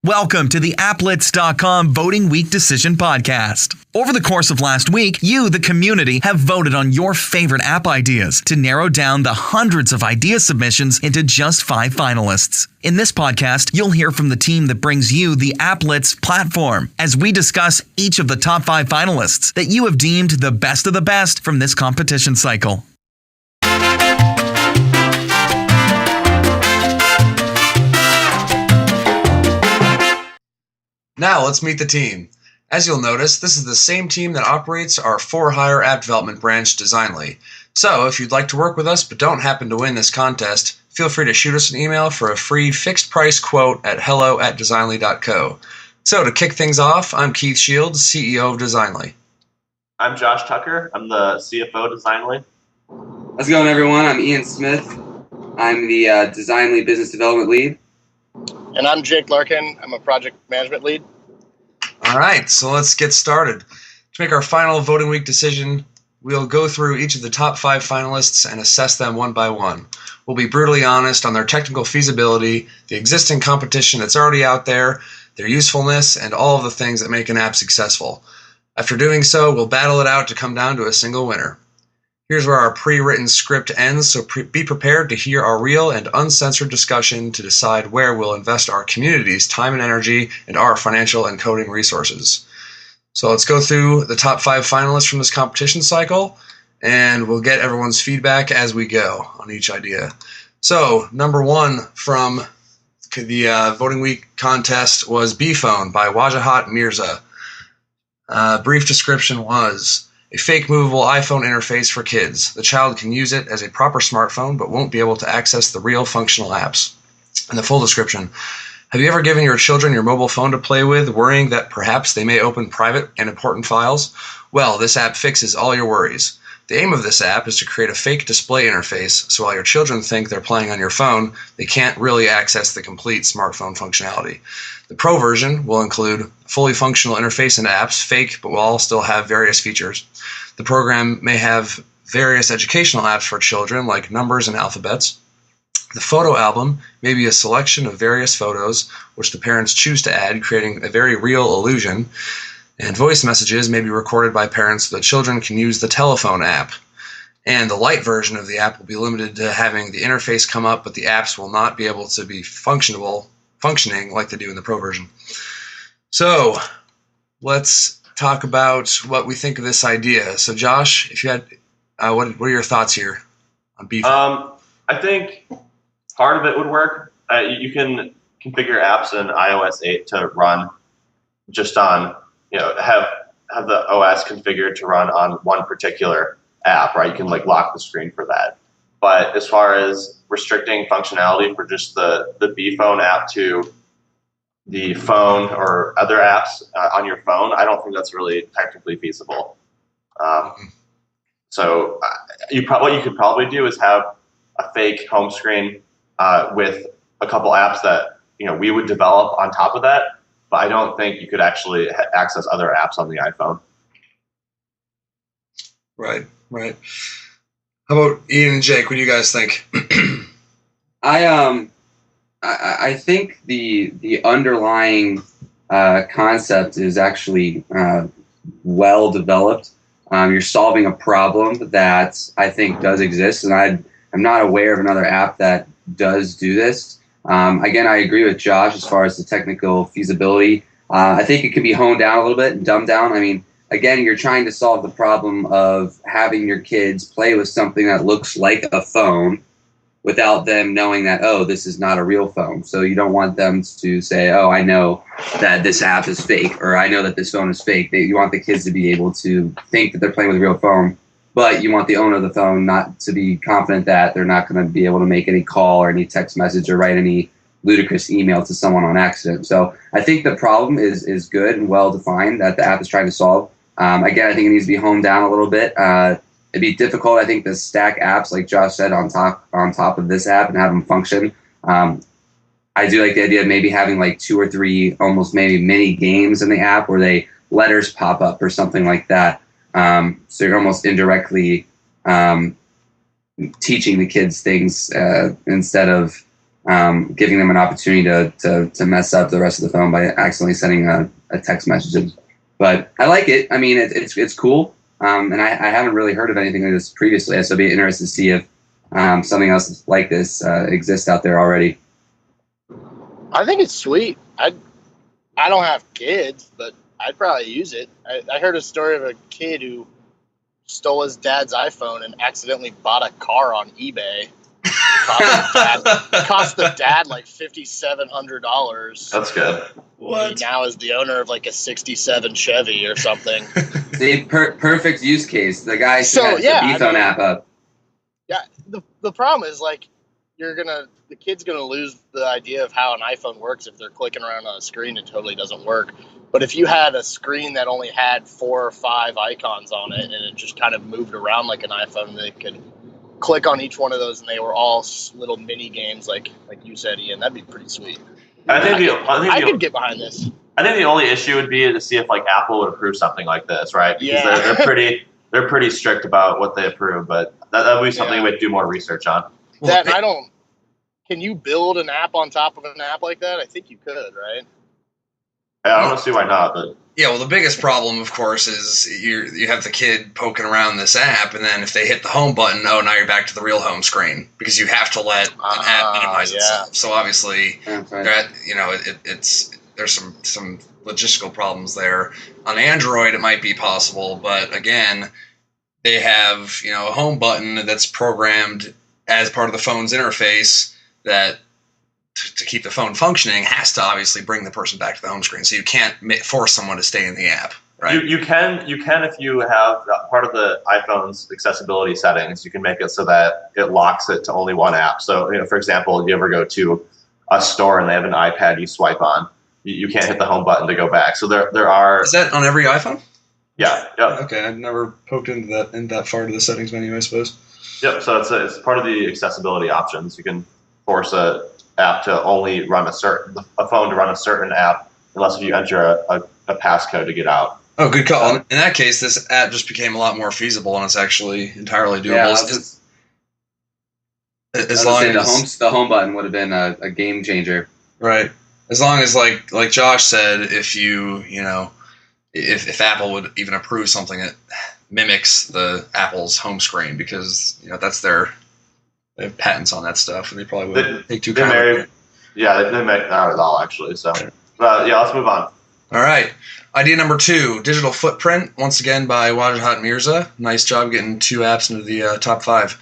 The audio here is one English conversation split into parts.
Welcome to the Applits.com Voting Week Decision Podcast. Over the course of last week, you, the community, have voted on your favorite app ideas to narrow down the hundreds of idea submissions into just 5 finalists. In this podcast, you'll hear from the team that brings you the Applits platform as we discuss each of the top 5 finalists that you have deemed the best of the best from this competition cycle. Now let's meet the team. As you'll notice, this is the same team that operates our for-hire app development branch, Designly. So if you'd like to work with us but don't happen to win this contest, feel free to shoot us an email for a free fixed-price quote at hello@designly.co. So to kick things off, I'm Keith Shields, CEO of Designly. I'm Josh Tucker. I'm the CFO of Designly. How's it going, everyone? I'm Ian Smith. I'm the Designly Business Development Lead. And I'm Jake Larkin. I'm a project management lead. All right, so let's get started. To make our final voting week decision, we'll go through each of the top 5 finalists and assess them one by one. We'll be brutally honest on their technical feasibility, the existing competition that's already out there, their usefulness, and all of the things that make an app successful. After doing so, we'll battle it out to come down to a single winner. Here's where our pre-written script ends, so be prepared to hear our real and uncensored discussion to decide where we'll invest our community's time and energy and our financial and coding resources. So let's go through the top 5 finalists from this competition cycle, and we'll get everyone's feedback as we go on each idea. So number 1 from the voting week contest was B-Phone by Wajahat Mirza. Brief description was: a fake movable iPhone interface for kids. The child can use it as a proper smartphone, but won't be able to access the real functional apps. And the full description: have you ever given your children your mobile phone to play with, worrying that perhaps they may open private and important files? Well, this app fixes all your worries. The aim of this app is to create a fake display interface, so while your children think they're playing on your phone, they can't really access the complete smartphone functionality. The Pro version will include a fully functional interface and apps, fake, but will all still have various features. The program may have various educational apps for children, like numbers and alphabets. The photo album may be a selection of various photos, which the parents choose to add, creating a very real illusion. And voice messages may be recorded by parents so that children can use the telephone app. And the light version of the app will be limited to having the interface come up, but the apps will not be able to be functioning like they do in the Pro version. So let's talk about what we think of this idea. So Josh, if you had, what are your thoughts here on beef? I think part of it would work. You can configure apps in iOS 8 to run just on, have the OS configured to run on one particular app, right? You can lock the screen for that. But as far as restricting functionality for just the B phone app to the phone or other apps on your phone, I don't think that's really technically feasible. So what you could probably do is have a fake home screen with a couple apps that we would develop on top of that. But I don't think you could actually access other apps on the iPhone. Right. How about Ian and Jake? What do you guys think? I think the underlying concept is actually well developed. You're solving a problem that I think does exist, and I'm not aware of another app that does do this. Again, I agree with Josh as far as the technical feasibility. I think it can be honed down a little bit and dumbed down. I mean, again, you're trying to solve the problem of having your kids play with something that looks like a phone without them knowing that, oh, this is not a real phone. So you don't want them to say, oh, I know that this app is fake, or I know that this phone is fake. You want the kids to be able to think that they're playing with a real phone, but you want the owner of the phone not to be confident that they're not going to be able to make any call or any text message or write any ludicrous email to someone on accident. So I think the problem is good and well defined that the app is trying to solve. Again, I think it needs to be honed down a little bit. It'd be difficult, I think, to stack apps, like Josh said, on top of this app and have them function. I do like the idea of maybe having 2 or 3 almost maybe mini games in the app where letters pop up or something like that. So you're almost indirectly teaching the kids things instead of giving them an opportunity to mess up the rest of the phone by accidentally sending a text message. But I like it. I mean, it's cool. And I haven't really heard of anything like this previously, so I'd be interested to see if something else like this exists out there already. I think it's sweet. I don't have kids, but I'd probably use it. I heard a story of a kid who stole his dad's iPhone and accidentally bought a car on eBay. It cost the dad like $5,700. That's good. What? He now is the owner of like a '67 Chevy or something. The perfect use case. The guy So, has yeah, the B-phone app up. Yeah, the problem is like the kid's gonna lose the idea of how an iPhone works if they're clicking around on a screen and totally doesn't work. But if you had a screen that only had 4 or 5 icons on it and it just kind of moved around like an iPhone, they could click on each one of those and they were all little mini games like you said, Ian. That'd be pretty sweet. I could get behind this. I think the only issue would be to see if like Apple would approve something like this, right? Because Yeah. they're pretty strict about what they approve, but that would be something we would do more research on. Can you build an app on top of an app like that? I think you could, right? Yeah, I don't see why not, but Yeah, well, the biggest problem, of course, is you have the kid poking around this app, and then if they hit the home button, now you're back to the real home screen because you have to let an app minimize itself. So obviously, there's some logistical problems there. On Android, it might be possible, but again, they have a home button that's programmed as part of the phone's interface that, to keep the phone functioning, has to obviously bring the person back to the home screen. So you can't force someone to stay in the app, right? You can if you have part of the iPhone's accessibility settings. You can make it so that it locks it to only one app. So, for example, if you ever go to a store and they have an iPad you swipe on, you can't hit the home button to go back. So there are. Is that on every iPhone? Yeah. Yep. Okay, I've never poked into that far to the settings menu, I suppose. Yep. So it's part of the accessibility options. You can force a app to only run a phone to run a certain app unless if you enter a passcode to get out. Oh, good call. In that case, this app just became a lot more feasible, and it's actually entirely doable. The home button would have been a game changer, right? As long as, like Josh said, if if Apple would even approve something that mimics the Apple's home screen, because that's they have patents on that stuff, and they probably wouldn't take too kindly. Yeah, they make not at all, actually. So, let's move on. All right. Idea number 2, digital footprint, once again by Wajahat Mirza. Nice job getting 2 apps into the top 5.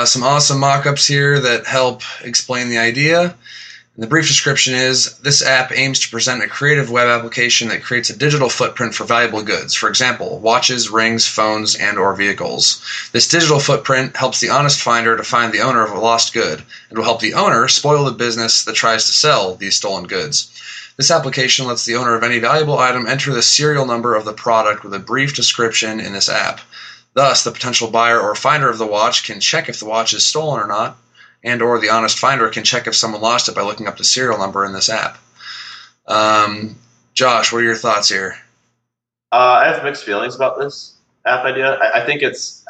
Some awesome mock-ups here that help explain the idea. And the brief description is, this app aims to present a creative web application that creates a digital footprint for valuable goods. For example, watches, rings, phones, and or vehicles. This digital footprint helps the honest finder to find the owner of a lost good, and will help the owner spoil the business that tries to sell these stolen goods. This application lets the owner of any valuable item enter the serial number of the product with a brief description in this app. Thus, the potential buyer or finder of the watch can check if the watch is stolen or not, and or the honest finder can check if someone lost it by looking up the serial number in this app. Josh, what are your thoughts here? I have mixed feelings about this app idea. I think it's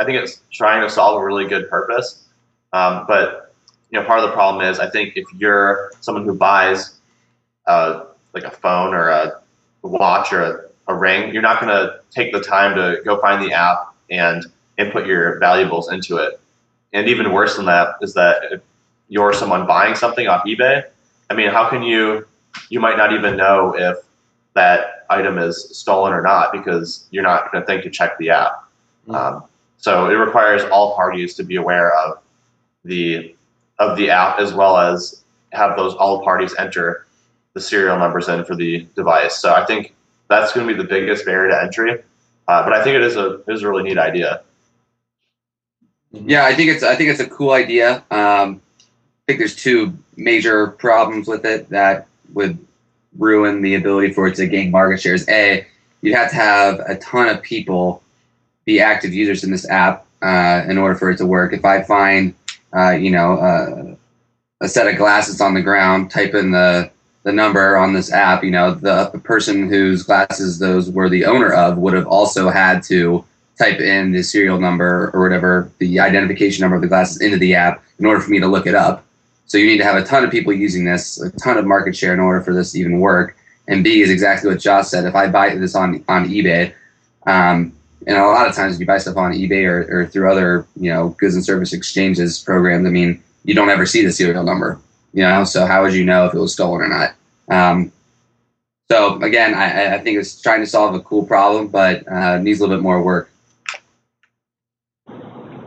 trying to solve a really good purpose, but part of the problem is I think if you're someone who buys like a phone or a watch or a ring, you're not going to take the time to go find the app and input your valuables into it. And even worse than that is that if you're someone buying something off eBay, I mean, how can you might not even know if that item is stolen or not because you're not going to think to check the app. So it requires all parties to be aware of the app, as well as have those all parties enter the serial numbers in for the device. So I think that's going to be the biggest barrier to entry. But I think it is a really neat idea. Yeah, I think it's a cool idea. I think there's 2 major problems with it that would ruin the ability for it to gain market shares. A, you'd have to have a ton of people be active users in this app in order for it to work. If I find a set of glasses on the ground, type in the number on this app, the person whose glasses those were the owner of would have also had to type in the serial number or whatever, the identification number of the glasses into the app in order for me to look it up. So you need to have a ton of people using this, a ton of market share in order for this to even work. And B is exactly what Josh said. If I buy this on eBay, and a lot of times if you buy stuff on eBay or through other, goods and service exchanges programs, I mean, you don't ever see the serial number, so how would you know if it was stolen or not? So again, I think it's trying to solve a cool problem, but needs a little bit more work.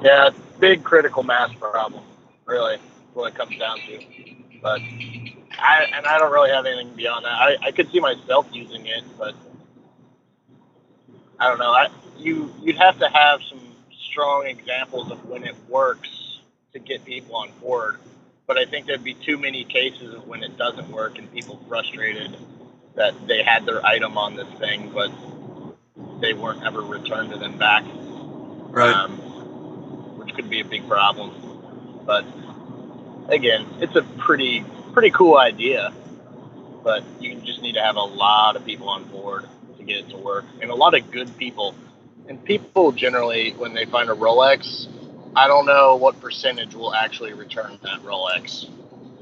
Yeah, it's a big critical mass problem, really, what it comes down to. But I don't really have anything beyond that. I could see myself using it, but I don't know. You'd have to have some strong examples of when it works to get people on board. But I think there'd be too many cases of when it doesn't work and people frustrated that they had their item on this thing, but they weren't ever returned to them back. Right. Which could be a big problem. But again, it's a pretty cool idea. But you just need to have a lot of people on board to get it to work, and a lot of good people. And people generally, when they find a Rolex, I don't know what percentage will actually return that Rolex.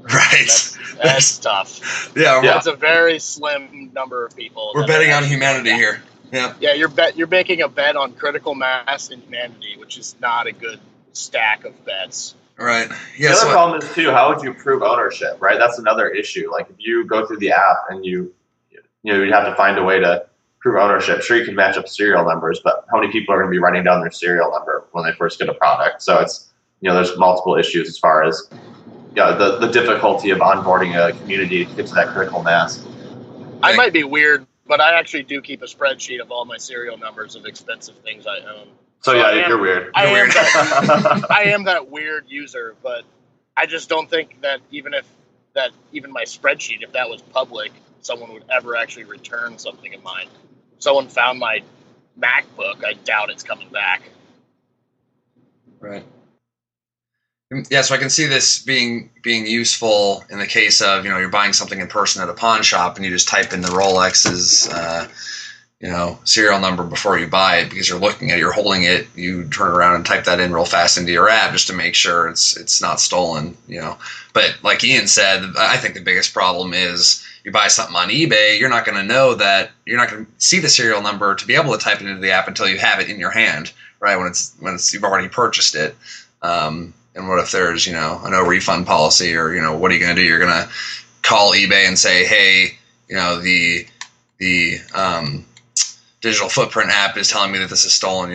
Right. That's tough. Yeah. That's a very slim number of people. We're betting on humanity here. Yeah. Yeah, you're making a bet on critical mass and humanity, which is not a good stack of bets. Right. Yeah. The other problem is too, how would you prove ownership? Right. That's another issue. Like if you go through the app and you'd have to find a way to prove ownership. Sure, you can match up serial numbers, but how many people are going to be writing down their serial number when they first get a product? So it's there's multiple issues as far as the difficulty of onboarding a community to get to that critical mass. I might be weird, but I actually do keep a spreadsheet of all my serial numbers of expensive things I own. So yeah, you're weird. I am that weird user, but I just don't think that even my spreadsheet, if that was public, someone would ever actually return something of mine. If someone found my MacBook, I doubt it's coming back. Right. Yeah, so I can see this being useful in the case of you're buying something in person at a pawn shop and you just type in the Rolex's serial number before you buy it because you're looking at it, you're holding it, you turn around and type that in real fast into your app just to make sure it's not stolen. But like Ian said, I think the biggest problem is you buy something on eBay, you're not going to know that, you're not going to see the serial number to be able to type it into the app until you have it in your hand, right? When it's you've already purchased it. And what if there's, a no refund policy or, what are you going to do? You're going to call eBay and say, hey, the digital footprint app is telling me that this is stolen,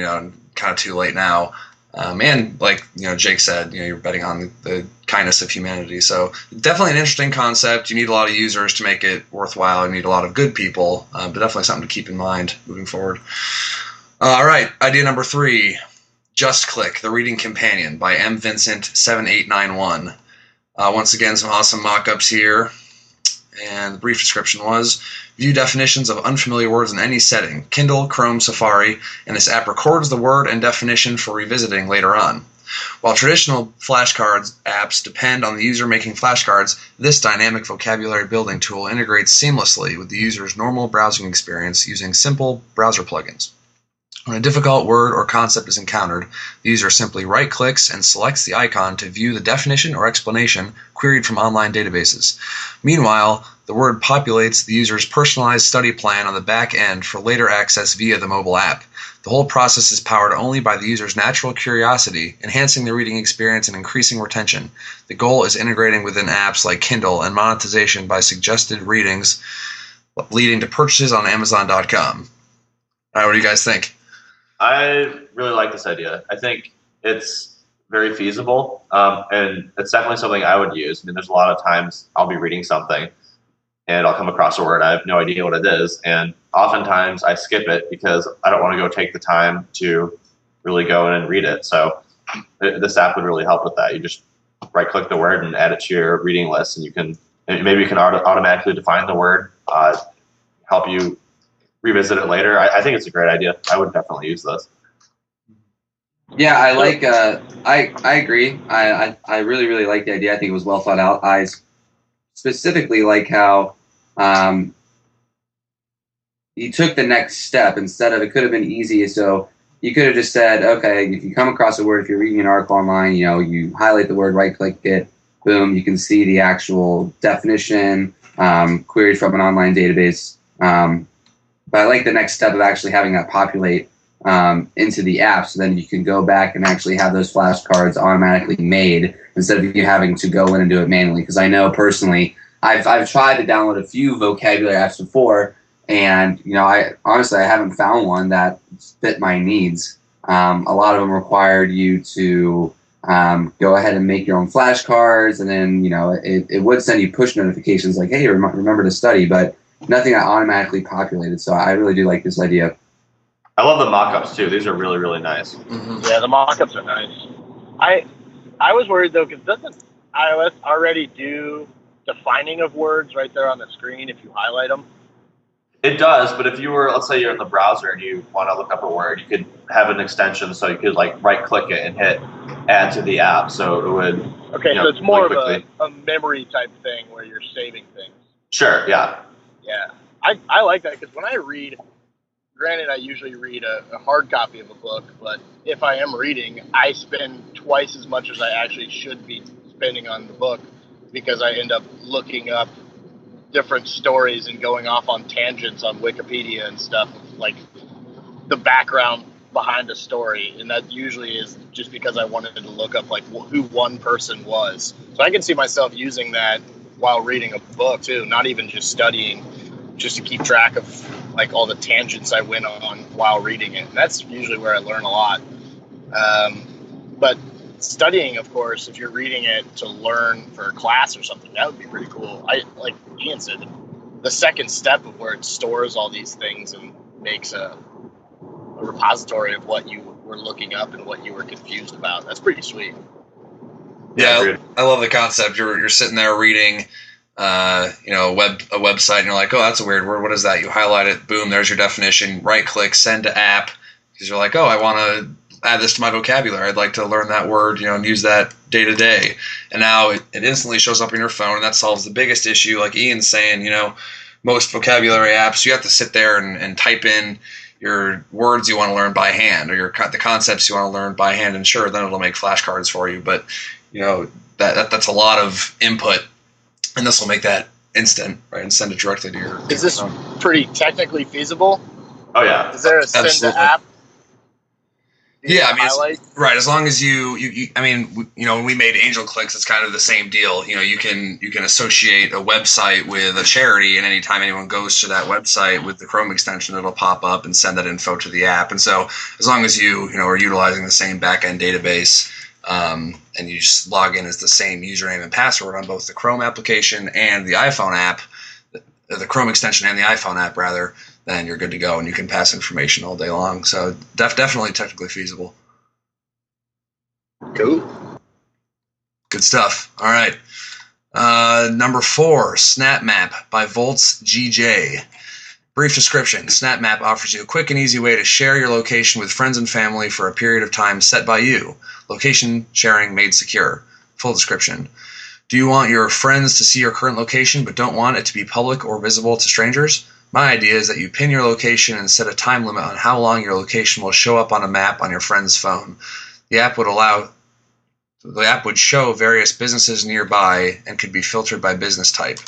kind of too late now. And like, Jake said, you're betting on the kindness of humanity. So definitely an interesting concept. You need a lot of users to make it worthwhile. You need a lot of good people, but definitely something to keep in mind moving forward. All right. Idea number 3. Just Click, the Reading Companion by M. Vincent 7891. Once again, some awesome mock-ups here. And the brief description was, view definitions of unfamiliar words in any setting, Kindle, Chrome, Safari, and this app records the word and definition for revisiting later on. While traditional flashcards apps depend on the user making flashcards, this dynamic vocabulary building tool integrates seamlessly with the user's normal browsing experience using simple browser plugins. When a difficult word or concept is encountered, the user simply right-clicks and selects the icon to view the definition or explanation queried from online databases. Meanwhile, the word populates the user's personalized study plan on the back end for later access via the mobile app. The whole process is powered only by the user's natural curiosity, enhancing the reading experience and increasing retention. The goal is integrating within apps like Kindle and monetization by suggested readings leading to purchases on Amazon.com. All right, what do you guys think? I really like this idea. I think it's very feasible, and it's definitely something I would use. I mean, there's a lot of times I'll be reading something, and I'll come across a word. I have no idea what it is, and oftentimes I skip it because I don't want to go take the time to really go in and read it. So this app would really help with that. You just right-click the word and add it to your reading list, and maybe you can automatically define the word, help you revisit it later. I think it's a great idea. I would definitely use this. Yeah, I like. I agree. I really really like the idea. I think it was well thought out. I specifically like how you took the next step instead of, it could have been easy. So you could have just said, okay, if you come across a word, if you're reading an article online, you highlight the word, right click it, boom, you can see the actual definition queried from an online database. But I like the next step of actually having that populate into the app, so then you can go back and actually have those flashcards automatically made instead of you having to go in and do it manually. Because I know personally, I've tried to download a few vocabulary apps before, and I honestly haven't found one that fit my needs. A lot of them required you to go ahead and make your own flashcards, and then it would send you push notifications like, hey, remember to study, but nothing that automatically populated. So I really do like this idea. I love the mock-ups too. These are really, really nice. Mm-hmm. Yeah, the mock-ups are nice. I was worried though, because doesn't iOS already do defining of words right there on the screen if you highlight them? It does, but if you were, let's say you're in the browser and you want to look up a word, you could have an extension so you could like right-click it and hit add to the app, so it would. Okay, so it's more of a memory type thing where you're saving things. Sure. Yeah. Yeah, I like that, because when I read, granted, I usually read a hard copy of a book, but if I am reading, I spend twice as much as I actually should be spending on the book, because I end up looking up different stories and going off on tangents on Wikipedia and stuff, like the background behind a story, and that usually is just because I wanted to look up like who one person was. So I can see myself using that while reading a book too, not even just studying, just to keep track of like all the tangents I went on while reading it. And that's usually where I learn a lot. But studying, of course, if you're reading it to learn for a class or something, that would be pretty cool. Like Ian said, the second step of where it stores all these things and makes a repository of what you were looking up and what you were confused about. That's pretty sweet. Yeah, I love the concept. You're sitting there reading, a website, and you're like, oh, that's a weird word. What is that? You highlight it. Boom, there's your definition. Right click, send to app, because you're like, oh, I want to add this to my vocabulary. I'd like to learn that word, and use that day to day. And now it instantly shows up on your phone, and that solves the biggest issue. Like Ian's saying, most vocabulary apps, you have to sit there and type in your words you want to learn by hand, or the concepts you want to learn by hand, and sure, then it'll make flashcards for you. But that's a lot of input, and this will make that instant, right, and send it directly to your. Is this pretty technically feasible? Oh yeah. Is there a send to app? Yeah, I mean, highlight? Right. As long as when we made Angel Clicks, it's kind of the same deal. You can associate a website with a charity, and anytime anyone goes to that website with the Chrome extension, it'll pop up and send that info to the app. And so, as long as you are utilizing the same backend database, and you just log in as the same username and password on both the Chrome application and the iPhone app, the Chrome extension and the iPhone app rather, then you're good to go, and you can pass information all day long. So definitely technically feasible. Cool. Good stuff. All right. Number 4, SnapMap by Volts GJ. Brief description. SnapMap offers you a quick and easy way to share your location with friends and family for a period of time set by you. Location sharing made secure. Full description. Do you want your friends to see your current location but don't want it to be public or visible to strangers? My idea is that you pin your location and set a time limit on how long your location will show up on a map on your friend's phone. The app would show various businesses nearby and could be filtered by business type.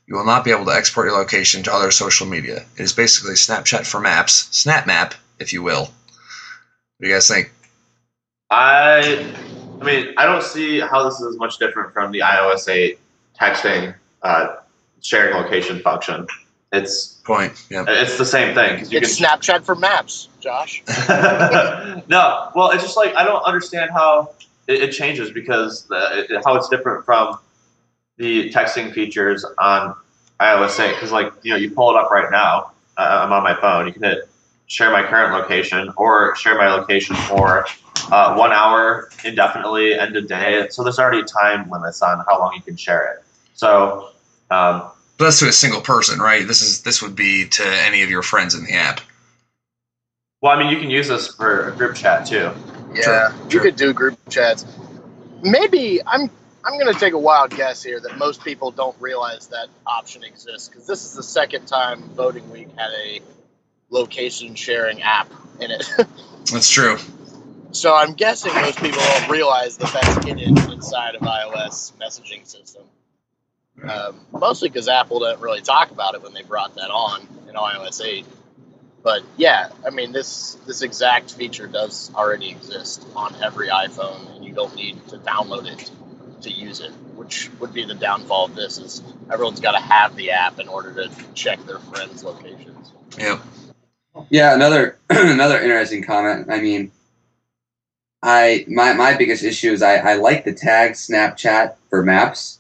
You will not be able to export your location to other social media. It is basically Snapchat for maps, SnapMap, if you will. What do you guys think? I mean, I don't see how this is much different from the iOS 8 texting sharing location function. It's the same thing. It's Snapchat for maps, Josh. No, well, it's just like I don't understand how it changes, because how it's different from the texting features on iOS 8. Because you pull it up right now. I'm on my phone. You can hit share my current location or share my location for 1 hour indefinitely, end of day. So there's already time limits on how long you can share it. So. But that's to a single person, right? This would be to any of your friends in the app. Well, I mean, you can use this for a group chat too. Yeah, you could do group chats. Maybe I'm going to take a wild guess here that most people don't realize that option exists, because this is the second time Voting Week had a location sharing app in it. That's true. So I'm guessing most people don't realize that that's hidden inside of iOS messaging system. Mostly because Apple didn't really talk about it when they brought that on in iOS 8. But yeah, I mean, this exact feature does already exist on every iPhone, and you don't need to download it to use it, which would be the downfall of this, is everyone's got to have the app in order to check their friends' locations. Yep. Yeah, another interesting comment. I mean, my biggest issue is I like the tag Snapchat for maps.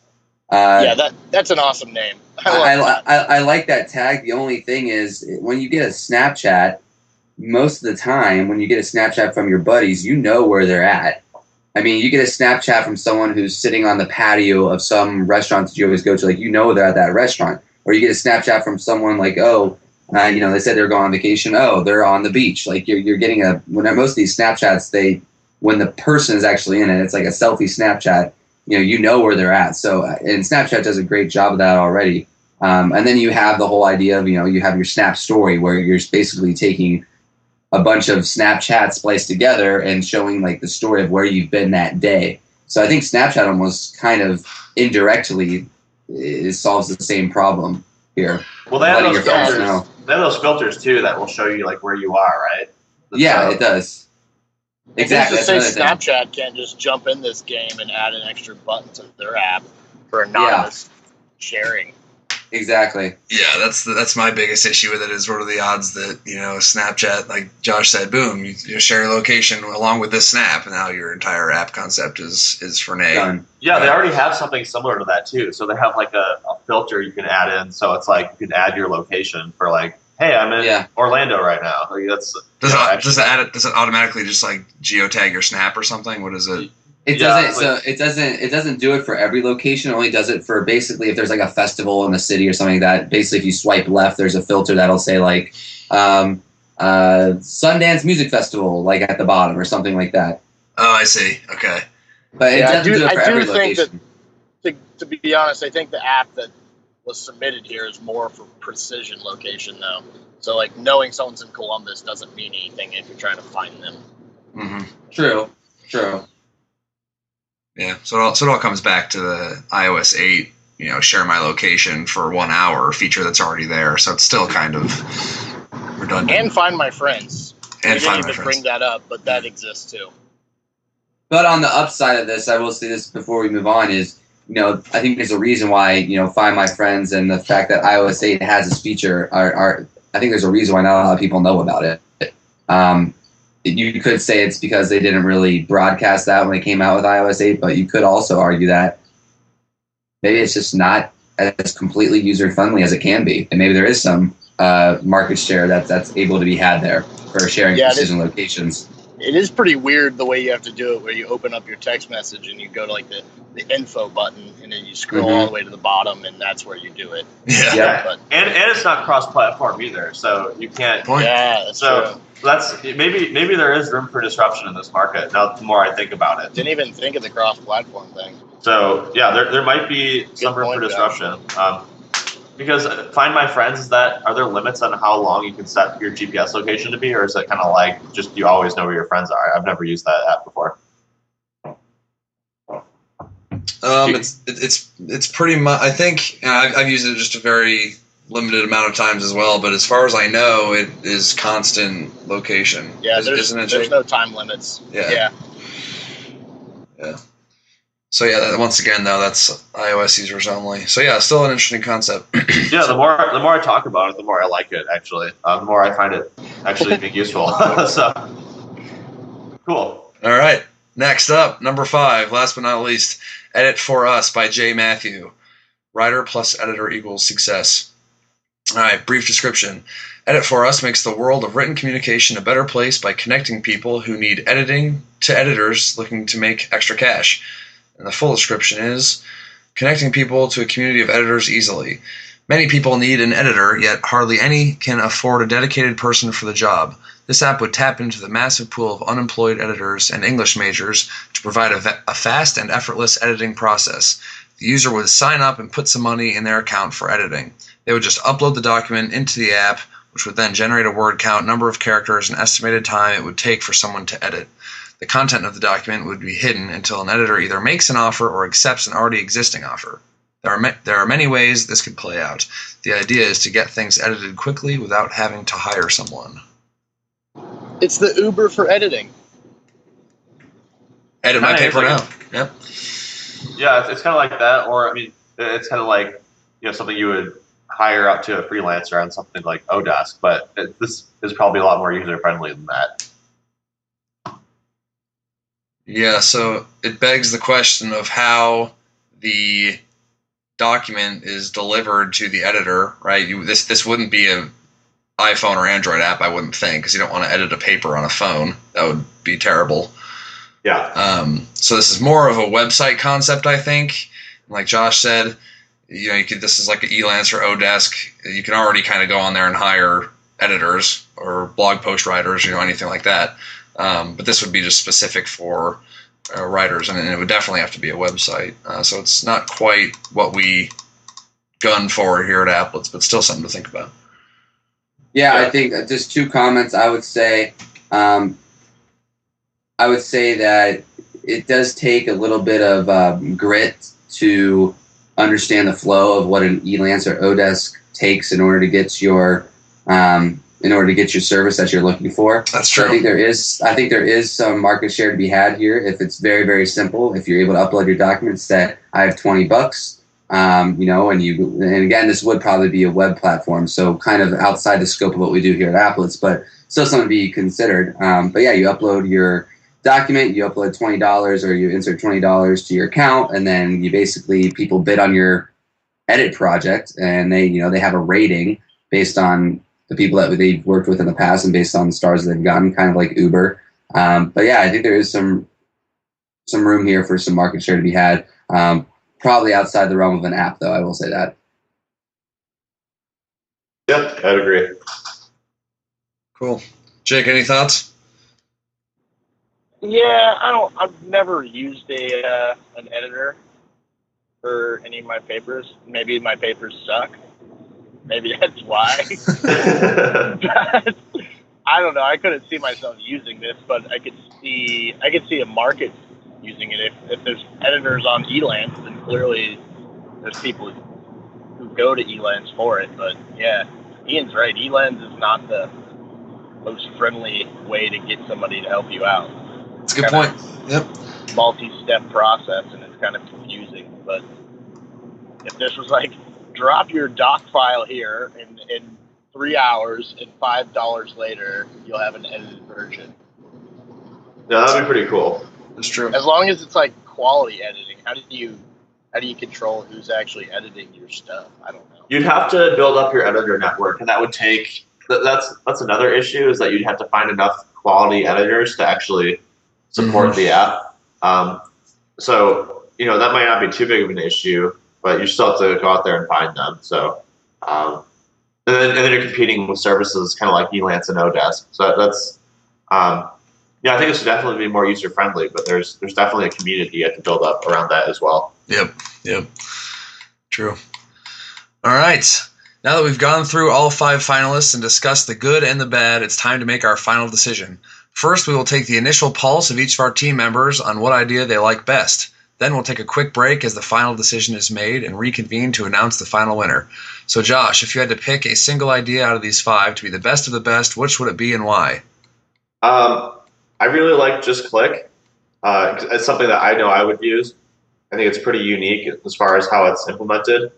Yeah, that's an awesome name. I like that tag. The only thing is, when you get a Snapchat, most of the time when you get a Snapchat from your buddies, you know where they're at. I mean, you get a Snapchat from someone who's sitting on the patio of some restaurant that you always go to, like, you know they're at that restaurant. Or you get a Snapchat from someone like, they said they're going on vacation. Oh, they're on the beach. Like, you're getting when most of these Snapchats, when the person is actually in it, it's like a selfie Snapchat. You know where they're at. So, and Snapchat does a great job of that already. And then you have the whole idea of, you have your Snap Story, where you're basically taking a bunch of Snapchats spliced together and showing like the story of where you've been that day. So I think Snapchat almost kind of indirectly solves the same problem here. Well, they have those filters. They have those filters too that will show you like where you are, right? Yeah, it does. Exactly. Who's to say Snapchat can't just jump in this game and add an extra button to their app for anonymous sharing? Exactly. Yeah, that's my biggest issue with it, is what are the odds that, Snapchat, like Josh said, boom, you share your location along with this snap, and now your entire app concept is for nay. Done. Yeah, they already have something similar to that too. So they have like a filter you can add in. So it's like you can add your location for like, hey, I'm in Orlando right now. Like does it automatically just like geotag your snap or something? What is it? It doesn't do it for every location. It only does it for basically if there's like a festival in the city or something like that. Basically, if you swipe left, there's a filter that'll say like Sundance Music Festival, like at the bottom or something like that. Oh, I see. Okay. But it doesn't do it for every location. To be honest, I think the app that was submitted here is more for precision location, though. So, like, knowing someone's in Columbus doesn't mean anything if you're trying to find them. Mm-hmm. True. Yeah, so it all comes back to the iOS 8, share my location for 1 hour feature that's already there. So it's still kind of redundant. And find my friends. And we didn't even bring that up, but that exists too. But on the upside of this, I will say this before we move on, is, I think there's a reason why, Find My Friends and the fact that iOS 8 has this feature I think there's a reason why not a lot of people know about it. You could say it's because they didn't really broadcast that when they came out with iOS 8, but you could also argue that maybe it's just not as completely user-friendly as it can be, and maybe there is some market share that's able to be had there for sharing precision locations. It is pretty weird the way you have to do it, where you open up your text message and you go to like the info button, and then you scroll all the way to the bottom, and that's where you do it. Yeah. But, and it's not cross-platform either, so you can't. Yeah, that's true. That's maybe there is room for disruption in this market. Now, the more I think about it, didn't even think of the cross-platform thing. So yeah, there might be some room for disruption. Because Find My Friends, are there limits on how long you can set your GPS location to be, or is it kind of like just you always know where your friends are? I've never used that app before. It's pretty much. I think I've used it just a very limited amount of times as well. But as far as I know, it is constant location. Yeah, there's no time limits. Yeah. So yeah, once again though, that's iOS users only. So yeah, still an interesting concept. Yeah, the more I talk about it, the more I like it. Actually, the more I find it actually being useful. So cool. All right, next up, number 5, last but not least, Edit for Us by J. Matthew. Writer plus editor equals success. All right, brief description. Edit for Us makes the world of written communication a better place by connecting people who need editing to editors looking to make extra cash. And the full description is connecting people to a community of editors easily. Many people need an editor, yet hardly any can afford a dedicated person for the job. This app would tap into the massive pool of unemployed editors and English majors to provide a fast and effortless editing process. The user would sign up and put some money in their account for editing. They would just upload the document into the app, which would then generate a word count, number of characters, and estimated time it would take for someone to edit. The content of the document would be hidden until an editor either makes an offer or accepts an already existing offer. There are many ways this could play out. The idea is to get things edited quickly without having to hire someone. It's the Uber for editing. Edit my paper now. Yep. Yeah, it's kind of like that, or I mean, it's kind of like something you would hire out to a freelancer on something like Odesk, but this is probably a lot more user friendly than that. Yeah, so it begs the question of how the document is delivered to the editor, right? This wouldn't be an iPhone or Android app, I wouldn't think, because you don't want to edit a paper on a phone. That would be terrible. Yeah. So this is more of a website concept, I think. Like Josh said, this is like an Elance or Odesk. You can already kind of go on there and hire editors or blog post writers, anything like that. But this would be just specific for writers, and it would definitely have to be a website. So it's not quite what we gun for here at Applits, but still something to think about. Yeah, I think just 2 comments. I would say that it does take a little bit of grit to understand the flow of what an Elance or Odesk takes in order to get your service that you're looking for. That's true. So I think there is some market share to be had here if it's very, very simple. If you're able to upload your documents that I have $20, and again, this would probably be a web platform, so kind of outside the scope of what we do here at Applits, but still something to be considered. But yeah, you upload your document, you upload $20 or you insert $20 to your account, and then people bid on your edit project, and they have a rating based on the people that they've worked with in the past and based on the stars that they've gotten, kind of like Uber. But yeah, I think there is some room here for some market share to be had. Probably outside the realm of an app, though, I will say that. Yeah, I'd agree. Cool. Jake, any thoughts? Yeah, I've never used an editor for any of my papers. Maybe my papers suck. Maybe that's why. But, I don't know. I couldn't see myself using this, but I could see a market using it. If there's editors on Elance, then clearly there's people who go to Elance for it. But yeah, Ian's right. Elance is not the most friendly way to get somebody to help you out. That's a good point. Yep. Multi-step process, and it's kind of confusing. But if this was like, drop your doc file here in 3 hours, and $5 later, you'll have an edited version. Yeah, that'd be pretty cool. That's true. As long as it's like quality editing, how do you control who's actually editing your stuff? I don't know. You'd have to build up your editor network, and that would take. That's another issue, is that you'd have to find enough quality editors to actually support the app. So that might not be too big of an issue, but you still have to go out there and find them. So, and then you're competing with services kind of like Elance and Odesk. So that's. Yeah, I think this would definitely be more user friendly, but there's definitely a community you have to build up around that as well. Yep. True. All right. Now that we've gone through all 5 finalists and discussed the good and the bad, it's time to make our final decision. First, we will take the initial pulse of each of our team members on what idea they like best. Then we'll take a quick break as the final decision is made and reconvene to announce the final winner. So Josh, if you had to pick a single idea out of these 5 to be the best of the best, which would it be and why? I really like Just Click. It's something that I know I would use. I think it's pretty unique as far as how it's implemented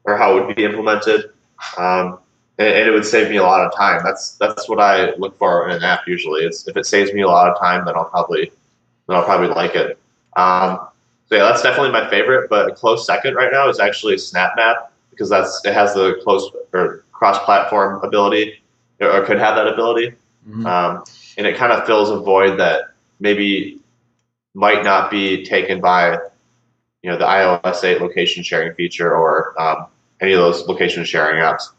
or how it would be implemented. And it would save me a lot of time. That's what I look for in an app usually. If it saves me a lot of time, then I'll probably like it. So yeah, that's definitely my favorite. But a close second right now is actually SnapMap, because it has the close or cross-platform ability, or could have that ability. Mm-hmm. And it kind of fills a void that maybe might not be taken by, the iOS 8 location sharing feature or any of those location sharing apps.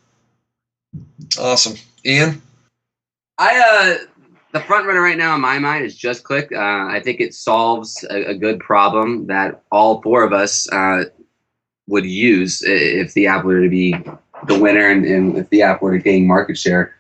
Awesome. Ian? The front runner right now in my mind is Just Click. I think it solves a good problem that all 4 of us would use if the app were to be the winner and if the app were to gain market share.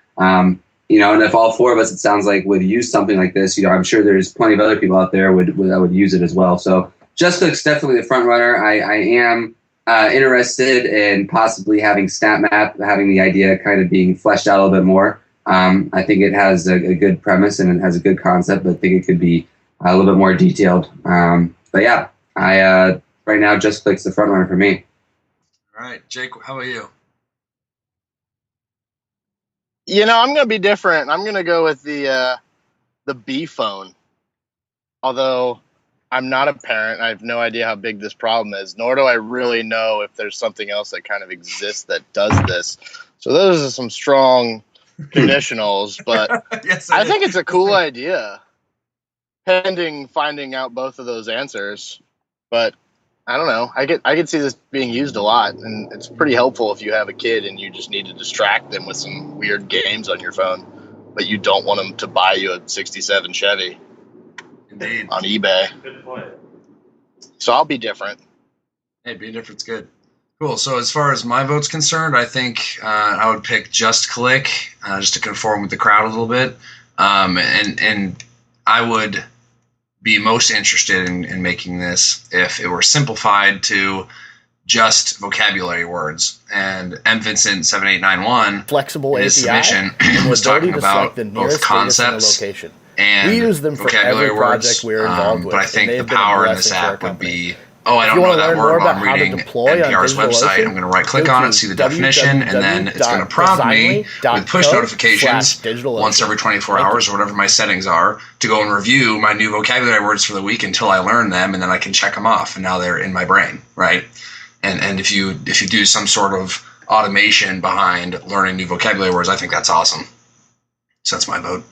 and if all four of us, it sounds like, would use something like this, I'm sure there's plenty of other people out there that would use it as well. So JustClick's definitely the front runner. I am interested in possibly having SnapMap, having the idea kind of being fleshed out a little bit more. I think it has a good premise and it has a good concept, but I think it could be a little bit more detailed. But yeah, right now JustClick's the front runner for me. All right, Jake, how about you? I'm going to be different. I'm going to go with the B phone. Although I'm not a parent, I have no idea how big this problem is, nor do I really know if there's something else that kind of exists that does this. So those are some strong conditionals, but Yes, I think it's a cool idea, pending finding out both of those answers. But I don't know. I could see this being used a lot, and it's pretty helpful if you have a kid and you just need to distract them with some weird games on your phone, but you don't want them to buy you a '67 Chevy Indeed. on eBay. Good point. So I'll be different. Hey, being different's good. Cool. So as far as my vote's concerned, I think I would pick JustClick just to conform with the crowd a little bit, and I would be most interested in making this if it were simplified to just vocabulary words. And Vincent 7891 flexible in his API submission and the was ability talking to about select the both nearest data center concepts location. and We use them for vocabulary every words. project we're involved with, But I and think they the have been a power in this blessing for our app would company. be, oh, I If don't you know wanna that learn word, more well, about I'm how to reading deploy on NPR's website. DigitalOcean, I'm going to right click go on to it, see the definition, and then it's going to prompt me with push notifications once every 24 hours or whatever my settings are to go and review my new vocabulary words for the week until I learn them, and then I can check them off, and now they're in my brain, right? And if you do some sort of automation behind learning new vocabulary words, I think that's awesome. So that's my vote.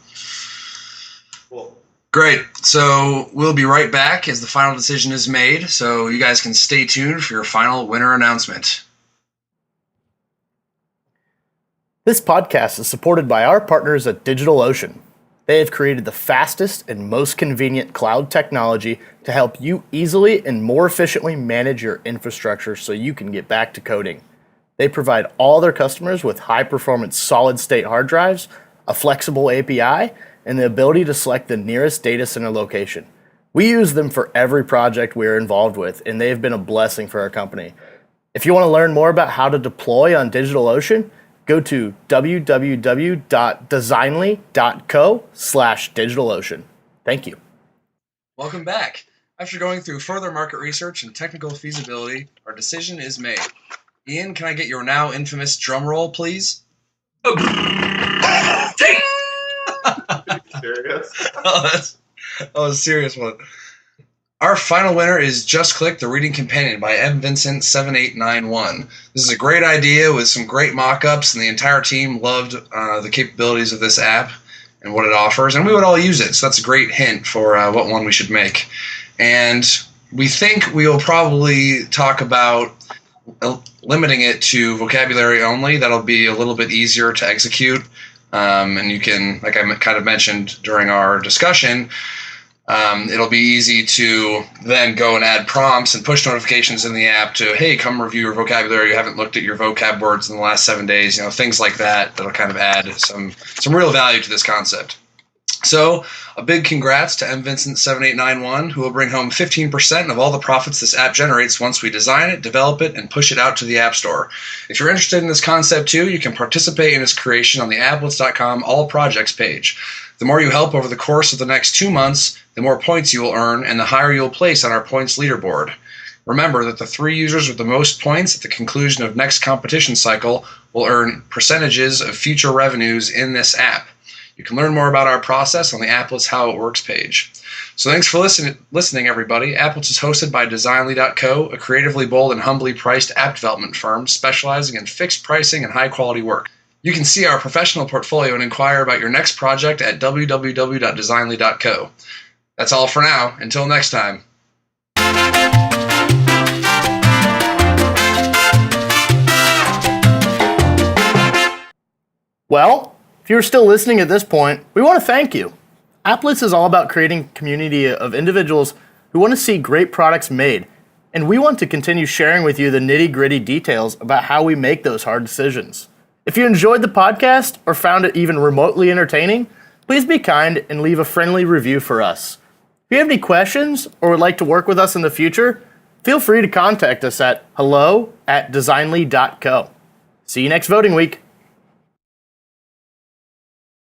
Cool. Great. So we'll be right back as the final decision is made. So you guys can stay tuned for your final winner announcement. This podcast is supported by our partners at DigitalOcean. They have created the fastest and most convenient cloud technology to help you easily and more efficiently manage your infrastructure so you can get back to coding. They provide all their customers with high-performance solid-state hard drives, a flexible API, and the ability to select the nearest data center location. We use them for every project we're involved with, and they have been a blessing for our company. If you want to learn more about how to deploy on DigitalOcean, go to www.designly.co/DigitalOcean. Thank you. Welcome back. After going through further market research and technical feasibility, our decision is made. Ian, can I get your now infamous drum roll, please? Serious? That was a serious one. Our final winner is JustClick, the Reading Companion by Vincent7891. This is a great idea with some great mock-ups, and the entire team loved the capabilities of this app and what it offers, and we would all use it, so that's a great hint for what one we should make. And we think we will probably talk about limiting it to vocabulary only. That'll be a little bit easier to execute. And you can, like I kind of mentioned during our discussion, it'll be easy to then go and add prompts and push notifications in the app to, hey, come review your vocabulary. You haven't looked at your vocab words in the last 7 days. Things like that. That'll kind of add some real value to this concept. So a big congrats to Vincent7891, who will bring home 15% of all the profits this app generates once we design it, develop it, and push it out to the App Store. If you're interested in this concept too, you can participate in its creation on the Applits.com All Projects page. The more you help over the course of the next 2 months, the more points you will earn and the higher you'll place on our points leaderboard. Remember that the 3 users with the most points at the conclusion of next competition cycle will earn percentages of future revenues in this app. You can learn more about our process on the Applits How It Works page. So thanks for listening, everybody. Applits is hosted by Designly.co, a creatively bold and humbly priced app development firm specializing in fixed pricing and high-quality work. You can see our professional portfolio and inquire about your next project at www.designly.co. That's all for now. Until next time. Well, if you're still listening at this point, we want to thank you. Applits is all about creating a community of individuals who want to see great products made, and we want to continue sharing with you the nitty-gritty details about how we make those hard decisions. If you enjoyed the podcast or found it even remotely entertaining, please be kind and leave a friendly review for us. If you have any questions or would like to work with us in the future, feel free to contact us at hello@designly.co. See you next voting week.